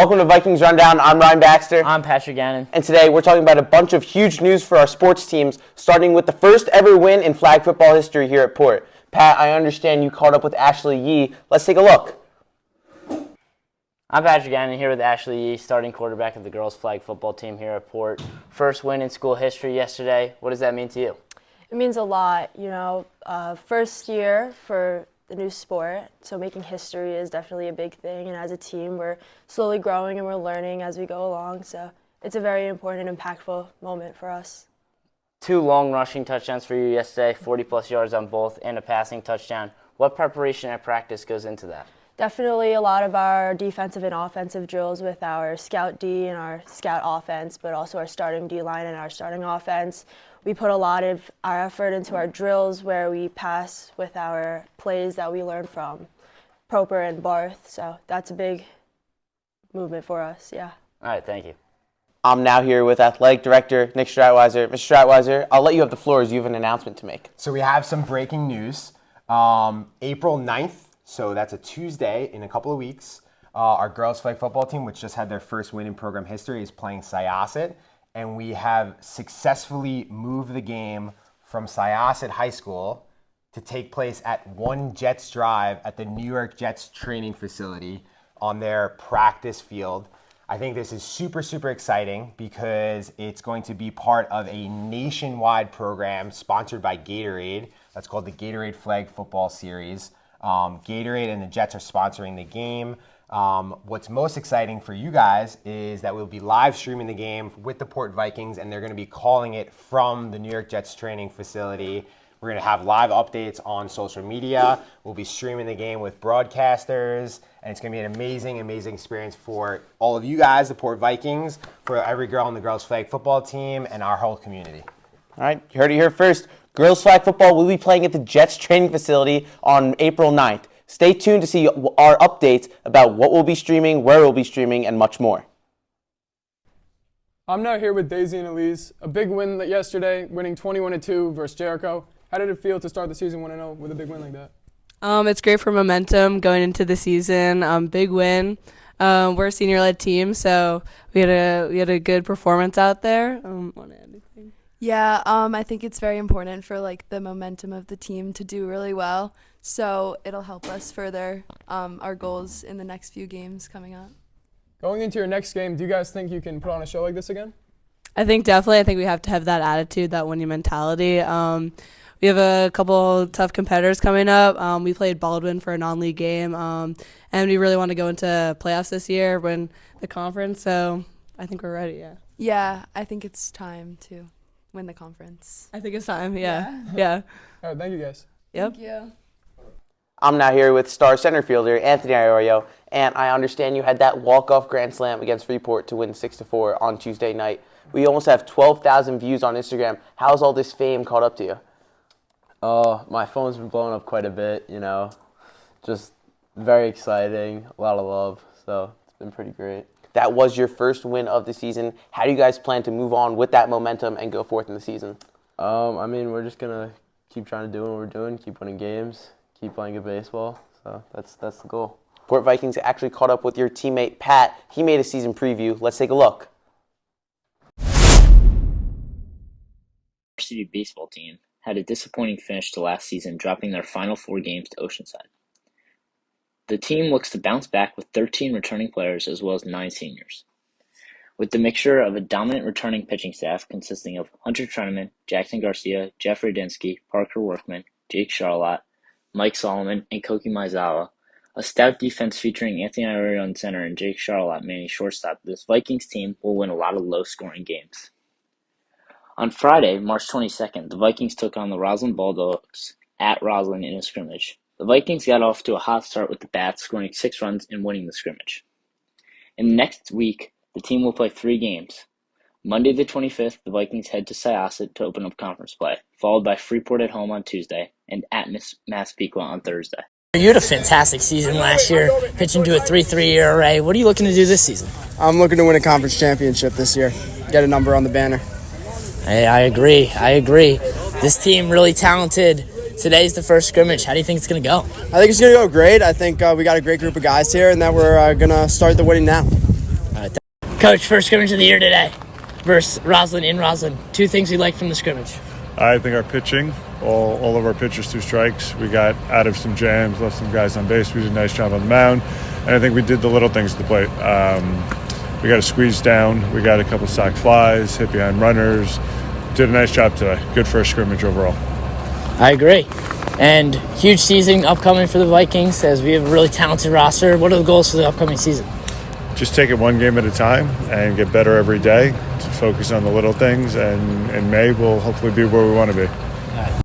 Welcome to Vikings Rundown. I'm Ryan Baxter. I'm Patrick Gannon. And today we're talking about a bunch of huge news for our sports teams, starting with the first ever win in flag football history here at Port. Pat, I understand you caught up with Ashley Yee. Let's take a look. I'm Patrick Gannon here with Ashley Yee, starting quarterback of the girls flag football team here at Port. First win in school history yesterday. What does that mean to you? It means a lot, first year for the new sport, so making history is definitely a big thing, and as a team we're slowly growing and we're learning as we go along, so it's a very important and impactful moment for us. 2 long rushing touchdowns for you yesterday, 40-plus yards on both, and a passing touchdown. What preparation at practice goes into that? Definitely a lot of our defensive and offensive drills with our scout D and our scout offense, but also our starting D-line and our starting offense. We put a lot of our effort into our drills where we pass with our plays that we learned from Proper and Barth, so that's a big movement for us, yeah. All right, thank you. I'm now here with Athletic Director Nick Schratwieser. Mr. Schratwieser, I'll let you have the floor as you have an announcement to make. So we have some breaking news. April 9th, so that's a Tuesday in a couple of weeks, our girls flag football team, which just had their first win in program history, is playing Syosset. And we have successfully moved the game from Syosset High School to take place at 1 Jets Drive at the New York Jets training facility on their practice field. I think this is super, super exciting because it's going to be part of a nationwide program sponsored by Gatorade. That's called the Gatorade Flag Football Series. Gatorade and the Jets are sponsoring the game. What's most exciting for you guys is that we'll be live streaming the game with the Port Vikings, and they're going to be calling it from the New York Jets training facility. We're going to have live updates on social media. We'll be streaming the game with broadcasters, and it's going to be an amazing, amazing experience for all of you guys, the Port Vikings, for every girl on the girls flag football team, and our whole community. All right, you heard it here first. Girls flag football will be playing at the Jets training facility on April 9th. Stay tuned to see our updates about what we'll be streaming, where we'll be streaming, and much more. I'm now here with Daisy and Elise. A big win yesterday, winning 21-2 versus Jericho. How did it feel to start the season 1-0 with a big win like that? It's great for momentum going into the season. Big win. We're a senior-led team, so we had a good performance out there. Want to add anything? Yeah, I think it's very important for the momentum of the team to do really well. So it'll help us further our goals in the next few games coming up. Going into your next game, do you guys think you can put on a show like this again? I think definitely. I think we have to have that attitude, that winning mentality. We have a couple tough competitors coming up. We played Baldwin for a non-league game, and we really want to go into playoffs this year, win the conference. So I think we're ready, yeah. Yeah, I think it's time to win the conference. I think it's time, yeah. All right, thank you guys. Yep. Thank you. I'm now here with star center fielder Anthony Iorio, and I understand you had that walk-off grand slam against Freeport to win 6-4 on Tuesday night. We almost have 12,000 views on Instagram. How's all this fame caught up to you? Oh, my phone's been blowing up quite a bit, just very exciting, a lot of love, so it's been pretty great. That was your first win of the season. How do you guys plan to move on with that momentum and go forth in the season? We're just going to keep trying to do what we're doing, keep winning games, keep playing good baseball, so that's the goal. Port Vikings actually caught up with your teammate Pat. He made a season preview. Let's take a look. Varsity baseball team had a disappointing finish to last season, dropping their final 4 games to Oceanside. The team looks to bounce back with 13 returning players as well as 9 seniors. With the mixture of a dominant returning pitching staff consisting of Hunter Treneman, Jackson Garcia, Jeff Radinsky, Parker Workman, Jake Charlotte, Mike Solomon, and Koki Maizawa, a stout defense featuring Anthony Iorio in center and Jake Charlotte manning shortstop, this Vikings team will win a lot of low-scoring games. On Friday, March 22nd, the Vikings took on the Roslyn Bulldogs at Roslyn in a scrimmage. The Vikings got off to a hot start with the bats, scoring 6 runs and winning the scrimmage. In the next week, the team will play 3 games. Monday the 25th, the Vikings head to Syosset to open up conference play, followed by Freeport at home on Tuesday and at Massapequa on Thursday. You had a fantastic season last year, pitching to a 3.3 ERA. What are you looking to do this season? I'm looking to win a conference championship this year, get a number on the banner. Hey, I agree. This team really talented. Today's the first scrimmage. How do you think it's going to go? I think it's going to go great. I think we got a great group of guys here, and that we're going to start the winning now. Coach, first scrimmage of the year today versus Roslyn in Roslyn. 2 things we like from the scrimmage. I think our pitching, all of our pitchers threw strikes. We got out of some jams, left some guys on base. We did a nice job on the mound. And I think we did the little things at the plate. We got a squeeze down. We got a couple sack flies, hit behind runners. Did a nice job today. Good first scrimmage overall. I agree. And huge season upcoming for the Vikings as we have a really talented roster. What are the goals for the upcoming season? Just take it one game at a time and get better every day. To focus on the little things, and in May we'll hopefully be where we want to be.